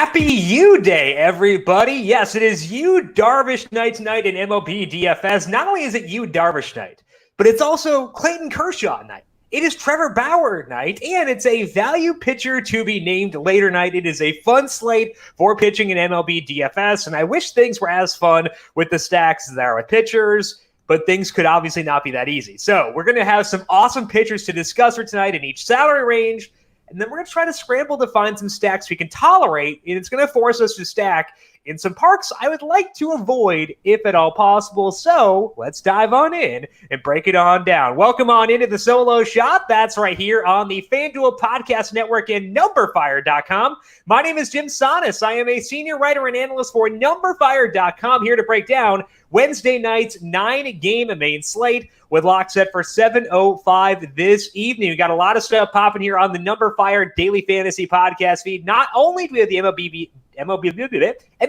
Happy U Day, everybody. Yes, it is Yu Darvish night tonight in MLB DFS. Not only is it Yu Darvish night, but it's also Clayton Kershaw night. It is Trevor Bauer night, and it's a value pitcher to be named later night. It is a fun slate for pitching in MLB DFS, and I wish things were as fun with the stacks as they are with pitchers, but things could obviously not be that easy. So we're going to have some awesome pitchers to discuss for tonight in each salary range. And then we're going to try to scramble to find some stacks we can tolerate, and it's going to force us to stack in some parks I would like to avoid if at all possible. So let's dive on in and break it on down. Welcome on into the Solo Shot. That's right here on the FanDuel Podcast Network and numberFire.com. My name is Jim Sonis. I am a senior writer and analyst for numberFire.com, here to break down Wednesday night's 9-game main slate with lock set for 7:05 this evening. We got a lot of stuff popping here on the numberFire Daily Fantasy Podcast feed. Not only do we have the MLB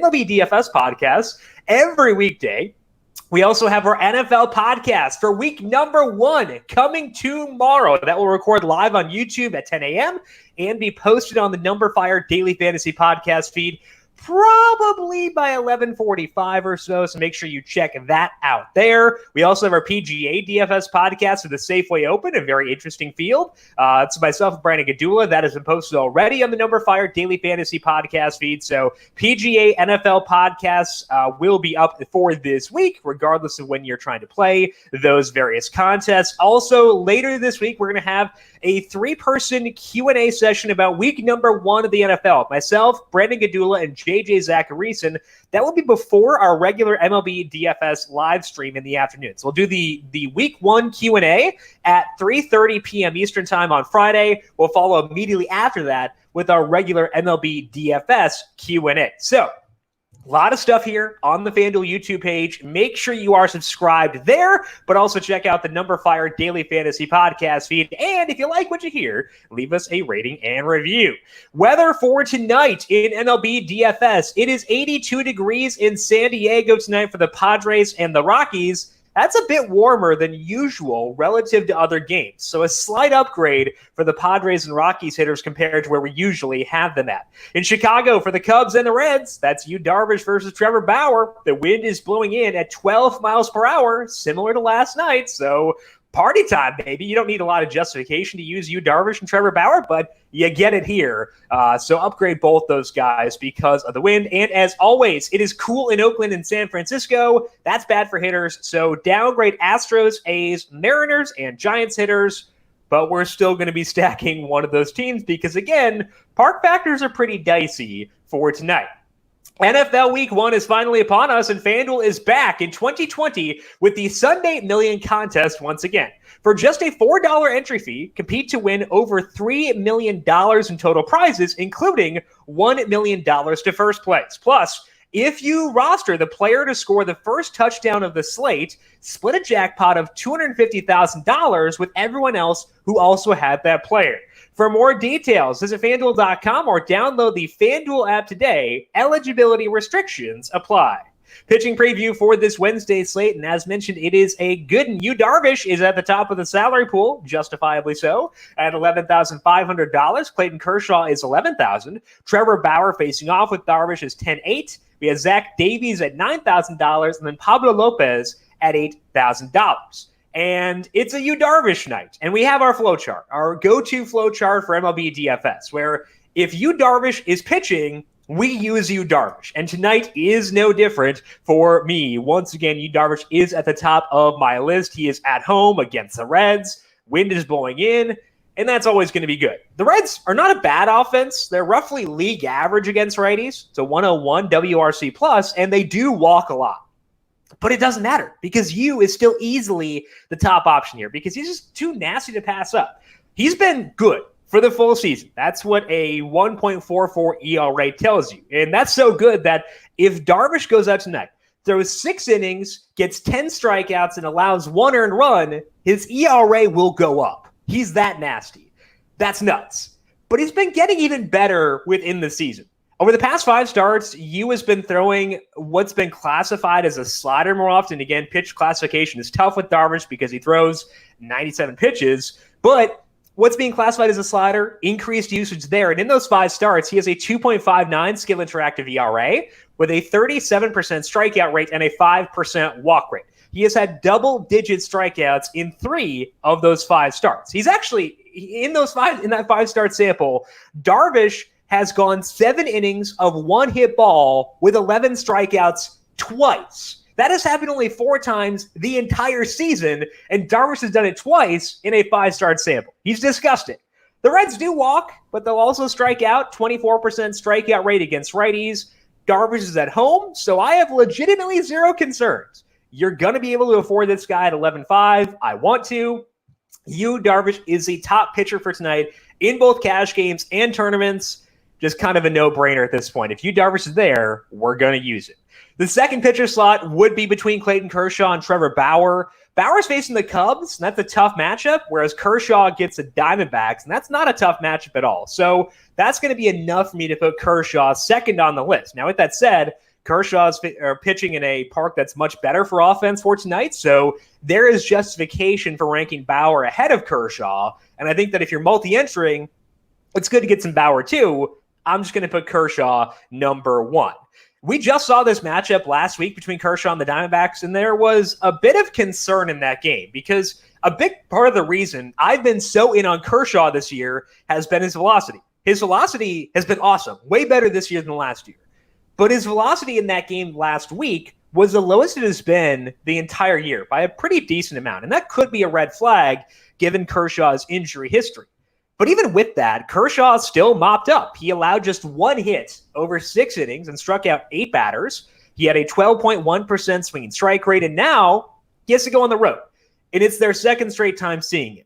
DFS podcast every weekday, we also have our NFL podcast for week number 1 coming tomorrow. That will record live on YouTube at 10 a.m. and be posted on the numberFire Daily Fantasy Podcast feed probably by 11:45 or so, so make sure you check that out there. We also have our PGA DFS podcast for the Safeway Open, a very interesting field. It's myself, Brandon Gadula. That has been posted already on the numberFire Daily Fantasy Podcast feed, so PGA NFL podcasts will be up for this week, regardless of when you're trying to play those various contests. Also, later this week, we're going to have a 3-person Q&A session about week number 1 of the NFL. Myself, Brandon Gadula, and JJ Zacharyson. That will be before our regular MLB DFS live stream in the afternoon. So we'll do the week 1 Q&A at 3:30 p.m. Eastern time on Friday. We'll follow immediately after that with our regular MLB DFS Q&A. So a lot of stuff here on the FanDuel YouTube page. Make sure you are subscribed there, but also check out the numberFire Daily Fantasy Podcast feed. And if you like what you hear, leave us a rating and review. Weather for tonight in MLB DFS. It is 82 degrees in San Diego tonight for the Padres and the Rockies. That's a bit warmer than usual relative to other games. So a slight upgrade for the Padres and Rockies hitters compared to where we usually have them at. In Chicago, for the Cubs and the Reds, that's Yu Darvish versus Trevor Bauer. The wind is blowing in at 12 miles per hour, similar to last night. So party time, baby. You don't need a lot of justification to use Yu Darvish and Trevor Bauer, but you get it here. So upgrade both those guys because of the wind. And as always, it is cool in Oakland and San Francisco. That's bad for hitters. So downgrade Astros, A's, Mariners, and Giants hitters. But we're still going to be stacking one of those teams because, again, park factors are pretty dicey for tonight. NFL Week 1 is finally upon us, and FanDuel is back in 2020 with the Sunday Million contest once again. For just a $4 entry fee, compete to win over $3 million in total prizes, including $1 million to first place. Plus, if you roster the player to score the first touchdown of the slate, split a jackpot of $250,000 with everyone else who also had that player. For more details, visit FanDuel.com or download the FanDuel app today. Eligibility restrictions apply. Pitching preview for this Wednesday slate, and as mentioned, it is a good one. Yu Darvish is at the top of the salary pool, justifiably so, at $11,500. Clayton Kershaw is $11,000. Trevor Bauer facing off with Darvish is $10,800. We have Zach Davies at $9,000, and then Pablo Lopez at $8,000. And it's a Yu Darvish night. And we have our flow chart, our go-to flow chart for MLB DFS, where if Yu Darvish is pitching, we use Yu Darvish. And tonight is no different for me. Once again, Yu Darvish is at the top of my list. He is at home against the Reds. Wind is blowing in, and that's always going to be good. The Reds are not a bad offense. They're roughly league average against righties. It's a 101 WRC+, and they do walk a lot. But it doesn't matter because Yu is still easily the top option here because he's just too nasty to pass up. He's been good for the full season. That's what a 1.44 ERA tells you. And that's so good that if Darvish goes out tonight, throws 6 innings, gets 10 strikeouts, and allows 1 earned run, his ERA will go up. He's that nasty. That's nuts. But he's been getting even better within the season. Over the past 5 starts, Yu has been throwing what's been classified as a slider more often. Again, pitch classification is tough with Darvish because he throws 97 pitches. But what's being classified as a slider, increased usage there. And in those 5 starts, he has a 2.59 skill interactive ERA with a 37% strikeout rate and a 5% walk rate. He has had double-digit strikeouts in 3 of those 5 starts. He's actually, in that 5-start sample, Darvish has gone 7 innings of one-hit ball with 11 strikeouts twice. That has happened only 4 times the entire season, and Darvish has done it twice in a 5-start sample. He's disgusting. The Reds do walk, but they'll also strike out, 24% strikeout rate against righties. Darvish is at home, so I have legitimately 0 concerns. You're going to be able to afford this guy at 11.5. I want to. Darvish is the top pitcher for tonight in both cash games and tournaments. Just kind of a no-brainer at this point. If Darvish is there, we're going to use it. The second pitcher slot would be between Clayton Kershaw and Trevor Bauer. Bauer's facing the Cubs, and that's a tough matchup, whereas Kershaw gets the Diamondbacks, and that's not a tough matchup at all. So that's going to be enough for me to put Kershaw second on the list. Now, with that said, Kershaw's pitching in a park that's much better for offense for tonight, so there is justification for ranking Bauer ahead of Kershaw, and I think that if you're multi-entering, it's good to get some Bauer too. I'm just going to put Kershaw number 1. We just saw this matchup last week between Kershaw and the Diamondbacks, and there was a bit of concern in that game because a big part of the reason I've been so in on Kershaw this year has been his velocity. His velocity has been awesome, way better this year than last year. But his velocity in that game last week was the lowest it has been the entire year by a pretty decent amount, and that could be a red flag given Kershaw's injury history. But even with that, Kershaw still mopped up. He allowed just 1 hit over 6 innings and struck out 8 batters. He had a 12.1% swinging strike rate, and now he has to go on the road. And it's their second straight time seeing him.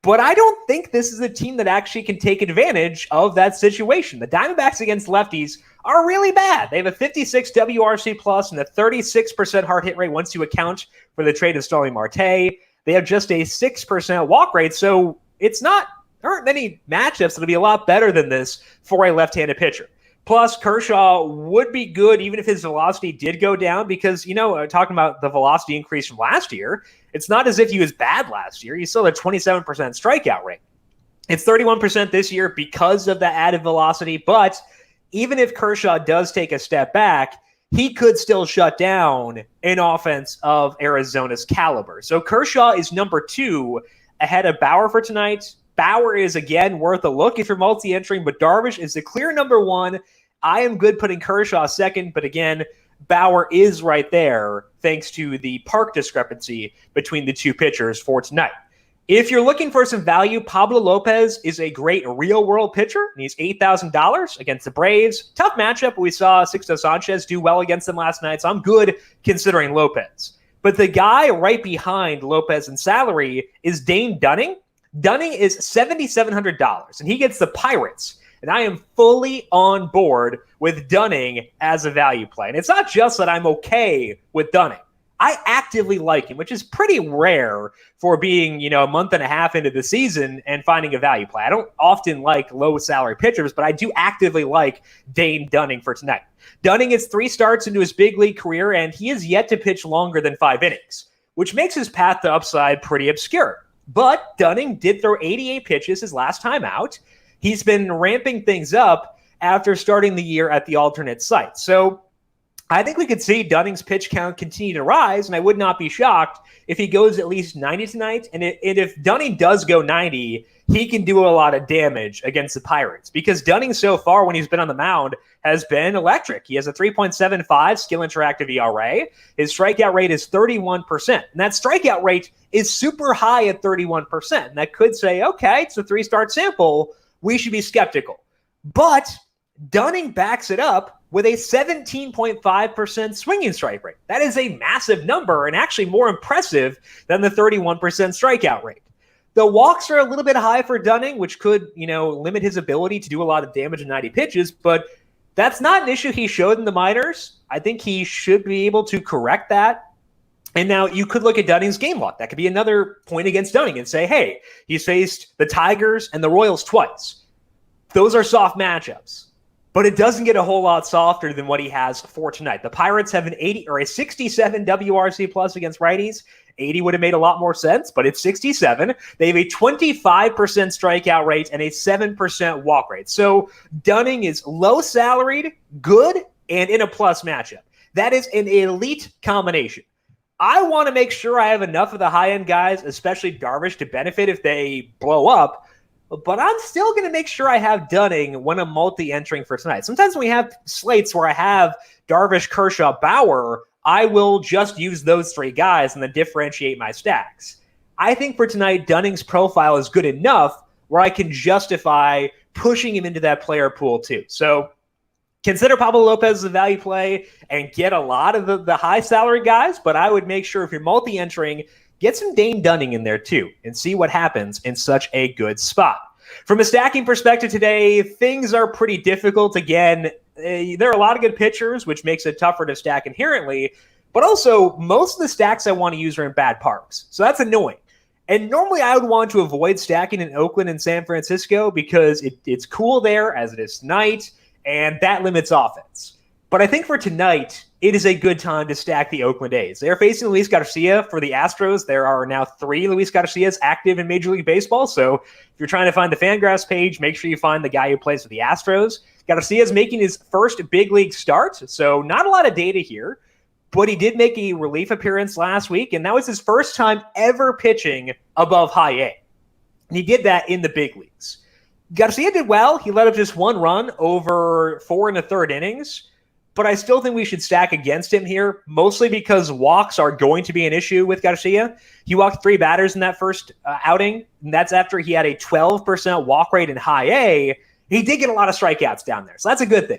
But I don't think this is a team that actually can take advantage of that situation. The Diamondbacks against lefties are really bad. They have a 56 WRC plus and a 36% hard hit rate once you account for the trade of Starling Marte. They have just a 6% walk rate, so there aren't many matchups that'll be a lot better than this for a left-handed pitcher. Plus, Kershaw would be good even if his velocity did go down because, talking about the velocity increase from last year, it's not as if he was bad last year. He still had a 27% strikeout rate. It's 31% this year because of the added velocity, but even if Kershaw does take a step back, he could still shut down an offense of Arizona's caliber. So Kershaw is number 2 ahead of Bauer for tonight. Bauer is, again, worth a look if you're multi-entering, but Darvish is the clear number 1. I am good putting Kershaw second, but again, Bauer is right there thanks to the park discrepancy between the 2 pitchers for tonight. If you're looking for some value, Pablo Lopez is a great real-world pitcher, and he's $8,000 against the Braves. Tough matchup. We saw Sixto Sanchez do well against them last night, so I'm good considering Lopez. But the guy right behind Lopez in salary is Dane Dunning. Dunning is $7,700, and he gets the Pirates. And I am fully on board with Dunning as a value play. And it's not just that I'm okay with Dunning. I actively like him, which is pretty rare for being, a month and a half into the season and finding a value play. I don't often like low-salary pitchers, but I do actively like Dane Dunning for tonight. Dunning is 3 starts into his big league career, and he is yet to pitch longer than 5 innings, which makes his path to upside pretty obscure. But Dunning did throw 88 pitches his last time out. He's been ramping things up after starting the year at the alternate site. So I think we could see Dunning's pitch count continue to rise, and I would not be shocked if he goes at least 90 tonight. And if Dunning does go 90, he can do a lot of damage against the Pirates because Dunning so far when he's been on the mound has been electric. He has a 3.75 skill interactive ERA. His strikeout rate is 31%. And that strikeout rate is super high at 31%. And that could say, okay, it's a 3-start sample. We should be skeptical. But Dunning backs it up with a 17.5% swinging strike rate. That is a massive number and actually more impressive than the 31% strikeout rate. The walks are a little bit high for Dunning, which could, limit his ability to do a lot of damage in 90 pitches, but that's not an issue he showed in the minors. I think he should be able to correct that. And now you could look at Dunning's game log. That could be another point against Dunning and say, hey, he's faced the Tigers and the Royals twice. Those are soft matchups. but it doesn't get a whole lot softer than what he has for tonight. The Pirates have an 80 or a 67 WRC plus against righties. 80 would have made a lot more sense, but it's 67. They have a 25% strikeout rate and a 7% walk rate. So Dunning is low salaried, good, and in a plus matchup. That is an elite combination. I want to make sure I have enough of the high-end guys, especially Darvish, to benefit if they blow up. But I'm still going to make sure I have Dunning when I'm multi-entering for tonight. Sometimes when we have slates where I have Darvish, Kershaw, Bauer, I will just use those three guys and then differentiate my stacks. I think for tonight, Dunning's profile is good enough where I can justify pushing him into that player pool too. So consider Pablo Lopez as a value play and get a lot of the high salary guys, but I would make sure if you're multi-entering, get some Dane Dunning in there too and see what happens in such a good spot. From a stacking perspective today, things are pretty difficult. Again, there are a lot of good pitchers, which makes it tougher to stack inherently, but also most of the stacks I want to use are in bad parks. So that's annoying. And normally I would want to avoid stacking in Oakland and San Francisco because it's cool there as it is tonight, and that limits offense. But I think for tonight, it is a good time to stack the Oakland A's. They're facing Luis Garcia for the Astros. There are now 3 Luis Garcias active in Major League Baseball. So if you're trying to find the Fangraphs page, make sure you find the guy who plays for the Astros. Garcia's making his first big league start, so not a lot of data here. But he did make a relief appearance last week, and that was his first time ever pitching above high A. And he did that in the big leagues. Garcia did well. He let up just 1 run over 4 1/3 innings. But I still think we should stack against him here, mostly because walks are going to be an issue with Garcia. He walked 3 batters in that first outing, and that's after he had a 12% walk rate in high A. He did get a lot of strikeouts down there, so that's a good thing.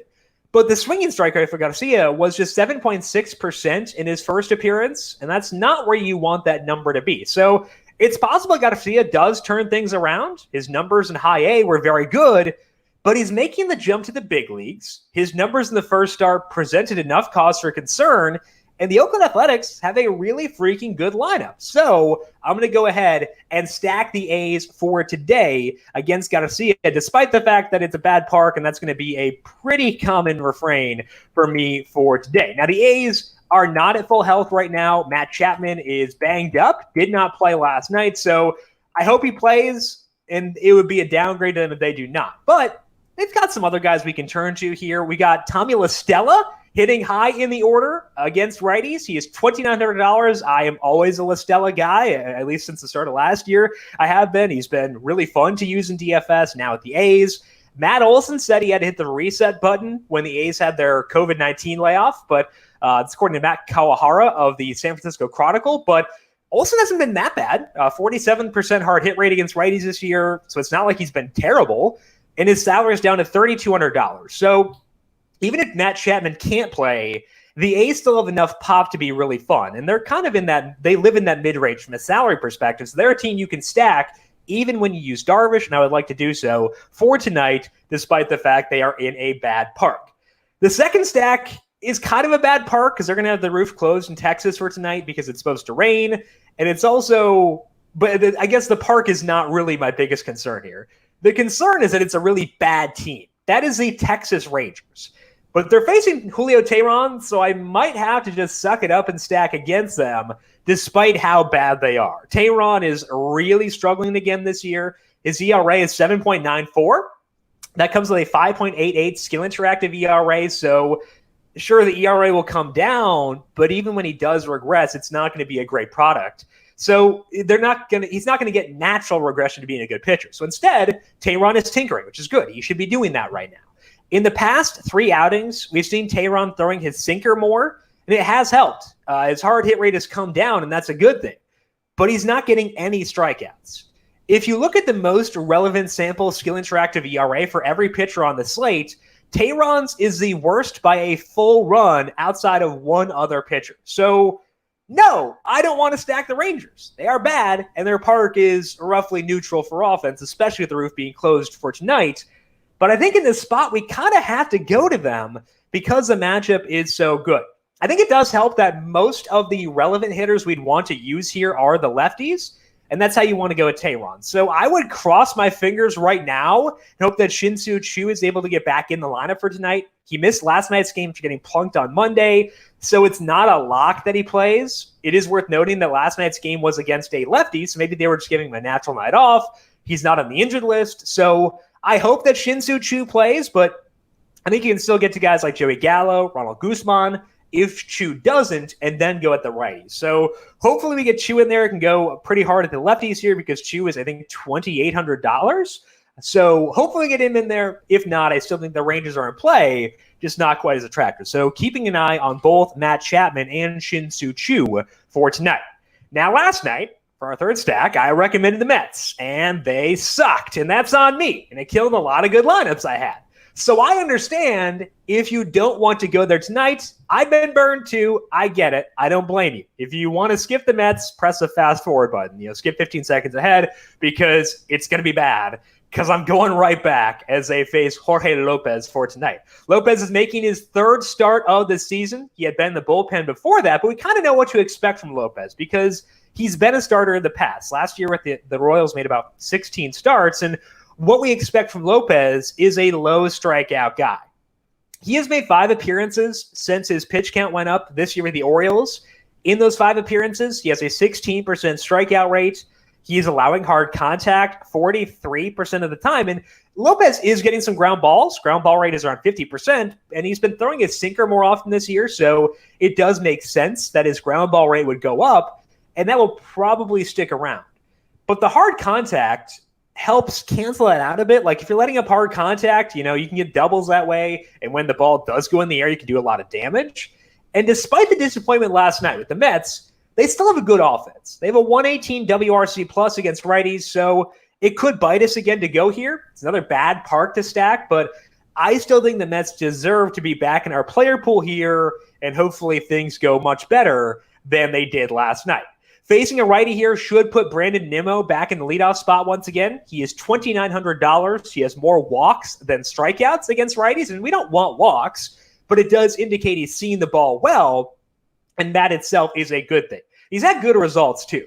But the swinging strike rate for Garcia was just 7.6% in his first appearance, and that's not where you want that number to be. So it's possible Garcia does turn things around. His numbers in high A were very good, but he's making the jump to the big leagues. His numbers in the first start presented enough cause for concern, and the Oakland Athletics have a really freaking good lineup. So I'm going to go ahead and stack the A's for today against Garcia, despite the fact that it's a bad park, and that's going to be a pretty common refrain for me for today. Now, the A's are not at full health right now. Matt Chapman is banged up, did not play last night, so I hope he plays, and it would be a downgrade to them if they do not. But they've got some other guys we can turn to here. We got Tommy La Stella hitting high in the order against righties. He is $2,900. I am always a La Stella guy, at least since the start of last year. I have been. He's been really fun to use in DFS, now at the A's. Matt Olson said he had to hit the reset button when the A's had their COVID-19 layoff, but it's according to Matt Kawahara of the San Francisco Chronicle. But Olson hasn't been that bad. 47% hard hit rate against righties this year, so it's not like he's been terrible. And his salary is down to $3,200. So even if Matt Chapman can't play, the A's still have enough pop to be really fun. And they're kind of in that, they live in that mid-range from a salary perspective. So they're a team you can stack even when you use Darvish, and I would like to do so for tonight, despite the fact they are in a bad park. The second stack is kind of a bad park because they're going to have the roof closed in Texas for tonight because it's supposed to rain. And it's also, but I guess the park is not really my biggest concern here. The concern is that it's a really bad team. That is the Texas Rangers. But they're facing Julio Teheran, so I might have to just suck it up and stack against them, despite how bad they are. Teheran is really struggling again this year. His ERA is 7.94. That comes with a 5.88 skill interactive ERA, so sure, the ERA will come down, but even when he does regress, it's not going to be a great product. So he's not going to get natural regression to being a good pitcher. So instead, Teheran is tinkering, which is good. He should be doing that right now. In the past 3 outings, we've seen Teheran throwing his sinker more, and it has helped. His hard hit rate has come down, and that's a good thing. But he's not getting any strikeouts. If you look at the most relevant sample skill interactive ERA for every pitcher on the slate, Teheran's is the worst by a full run outside of one other pitcher. So no, I don't want to stack the Rangers. They are bad, and their park is roughly neutral for offense, especially with the roof being closed for tonight. But I think in this spot, we kind of have to go to them because the matchup is so good. I think it does help that most of the relevant hitters we'd want to use here are the lefties. And that's how you want to go at Tehran. So I would cross my fingers right now and hope that Shin-Soo Choo is able to get back in the lineup for tonight. He missed last night's game for getting plunked on Monday, so it's not a lock that he plays. It is worth noting that last night's game was against a lefty, so maybe they were just giving him a natural night off. He's not on the injured list, so I hope that Shin-Soo Choo plays, but I think you can still get to guys like Joey Gallo, Ronald Guzman, if Choo doesn't, and then go at the righties. So hopefully we get Choo in there. It can go pretty hard at the lefties here because Choo is, I think, $2,800. So hopefully get him in there. If not, I still think the Rangers are in play, just not quite as attractive. So keeping an eye on both Matt Chapman and Shin-Soo Choo for tonight. Now, last night, for our third stack, I recommended the Mets, and they sucked, and that's on me. And it killed a lot of good lineups I had. So I understand if you don't want to go there tonight. I've been burned too. I get it. I don't blame you. If you want to skip the Mets, press the fast forward button. Skip 15 seconds ahead because it's going to be bad because I'm going right back as they face Jorge Lopez for tonight. Lopez is making his third start of the season. He had been in the bullpen before that, but we kind of know what to expect from Lopez because he's been a starter in the past. Last year with the Royals made about 16 starts, and what we expect from Lopez is a low strikeout guy. He has made 5 appearances since his pitch count went up this year with the Orioles. In those 5 appearances, he has a 16% strikeout rate. He is allowing hard contact 43% of the time. And Lopez is getting some ground balls. Ground ball rate is around 50%. And he's been throwing his sinker more often this year. So it does make sense that his ground ball rate would go up. And that will probably stick around. But the hard contact helps cancel that out a bit. Like if you're letting up hard contact, you can get doubles that way. And when the ball does go in the air, you can do a lot of damage. And despite the disappointment last night with the Mets, they still have a good offense. They have a 118 WRC plus against righties. So it could bite us again to go here. It's another bad park to stack, but I still think the Mets deserve to be back in our player pool here. And hopefully things go much better than they did last night. Facing a righty here should put Brandon Nimmo back in the leadoff spot once again. He is $2,900. He has more walks than strikeouts against righties, and we don't want walks, but it does indicate he's seeing the ball well, and that itself is a good thing. He's had good results, too.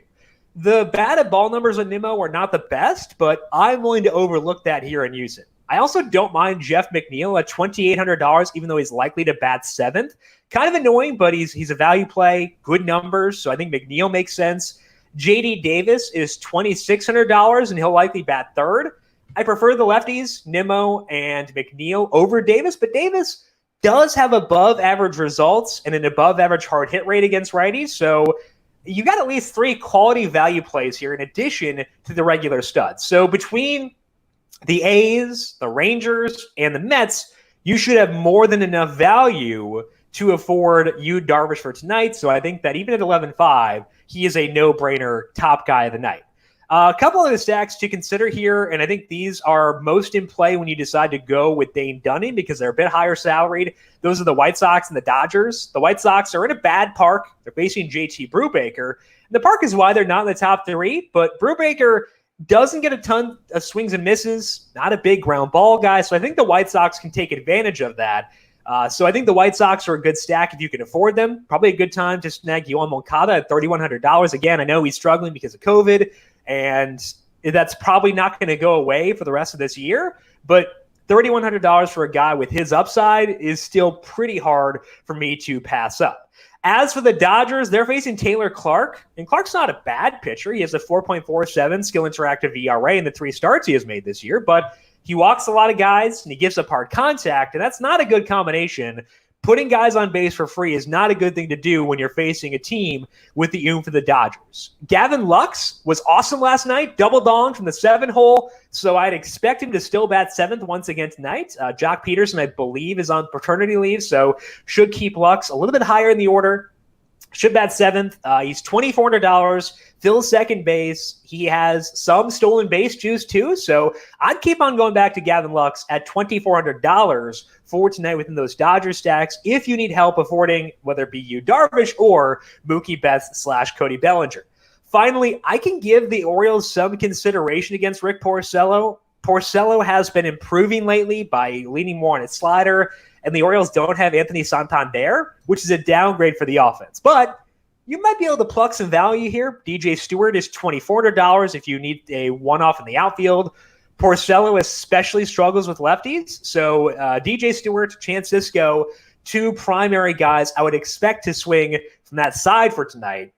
The batted ball numbers on Nimmo are not the best, but I'm willing to overlook that here and use it. I also don't mind Jeff McNeil at $2,800, even though he's likely to bat 7th. Kind of annoying, but he's a value play, good numbers, so I think McNeil makes sense. J.D. Davis is $2,600, and he'll likely bat 3rd. I prefer the lefties, Nimmo and McNeil, over Davis, but Davis does have above-average results and an above-average hard hit rate against righties, so you got at least 3 quality value plays here in addition to the regular studs. So between the A's, the Rangers, and the Mets, you should have more than enough value to afford you Darvish for tonight. So I think that even at 11.5, he is a no-brainer top guy of the night. A couple of the stacks to consider here, and I think these are most in play when you decide to go with Dane Dunning because they're a bit higher salaried. Those are the White Sox and the Dodgers. The White Sox are in a bad park. They're facing JT Brubaker. And the park is why they're not in the top 3, but Brubaker doesn't get a ton of swings and misses, not a big ground ball guy, so I think the White Sox can take advantage of that. So I think the White Sox are a good stack if you can afford them. Probably a good time to snag Yohan Moncada at $3,100. Again, I know he's struggling because of COVID, and that's probably not going to go away for the rest of this year, but $3,100 for a guy with his upside is still pretty hard for me to pass up. As for the Dodgers, they're facing Taylor Clark, and Clark's not a bad pitcher. He has a 4.47 skill interactive ERA in the 3 starts he has made this year, but he walks a lot of guys, and he gives up hard contact, and that's not a good combination. Putting guys on base for free is not a good thing to do when you're facing a team with the oomph for the Dodgers. Gavin Lux was awesome last night, double donged from the 7-hole, so I'd expect him to still bat 7th once again tonight. Jock Peterson, I believe, is on paternity leave, so should keep Lux a little bit higher in the order. Should bat 7th. He's $2,400. Fills second base. He has some stolen base juice too. So I'd keep on going back to Gavin Lux at $2,400 for tonight within those Dodgers stacks if you need help affording whether it be Yu Darvish or Mookie Betts / Cody Bellinger. Finally, I can give the Orioles some consideration against Rick Porcello. Porcello has been improving lately by leaning more on its slider, and the Orioles don't have Anthony Santander, which is a downgrade for the offense. But you might be able to pluck some value here. DJ Stewart is $2,400 if you need a one-off in the outfield. Porcello especially struggles with lefties. So DJ Stewart, Chance Sisco, two primary guys I would expect to swing from that side for tonight.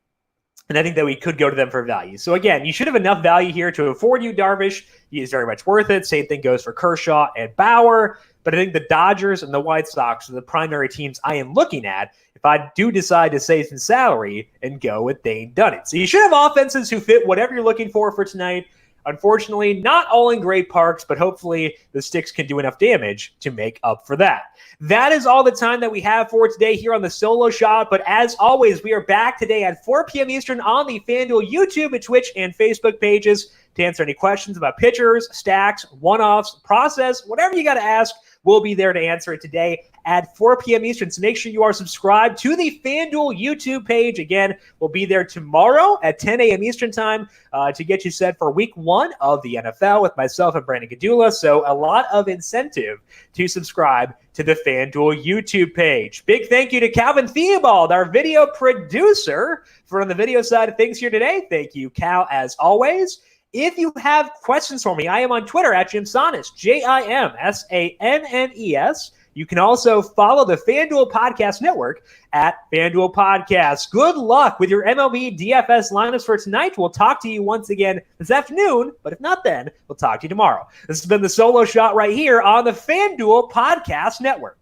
And I think that we could go to them for value. So again, you should have enough value here to afford you Darvish. He is very much worth it. Same thing goes for Kershaw and Bauer. But I think the Dodgers and the White Sox are the primary teams I am looking at if I do decide to save some salary and go with Dane Dunning. So you should have offenses who fit whatever you're looking for tonight. Unfortunately, not all in great parks, but hopefully the sticks can do enough damage to make up for that. That is all the time that we have for today here on the Solo Shot. But as always, we are back today at 4 p.m. Eastern on the FanDuel YouTube, Twitch, and Facebook pages to answer any questions about pitchers, stacks, one-offs, process, whatever you got to ask. We'll be there to answer it today at 4 p.m. Eastern. So make sure you are subscribed to the FanDuel YouTube page. Again, we'll be there tomorrow at 10 a.m. Eastern time to get you set for week 1 of the NFL with myself and Brandon Gadula. So a lot of incentive to subscribe to the FanDuel YouTube page. Big thank you to Calvin Theobald, our video producer, for on the video side of things here today. Thank you, Cal, as always. If you have questions for me, I am on Twitter at JimSannes, JimSannes. You can also follow the FanDuel Podcast Network at FanDuel Podcast. Good luck with your MLB DFS lineups for tonight. We'll talk to you once again this afternoon, but if not then, we'll talk to you tomorrow. This has been the Solo Shot right here on the FanDuel Podcast Network.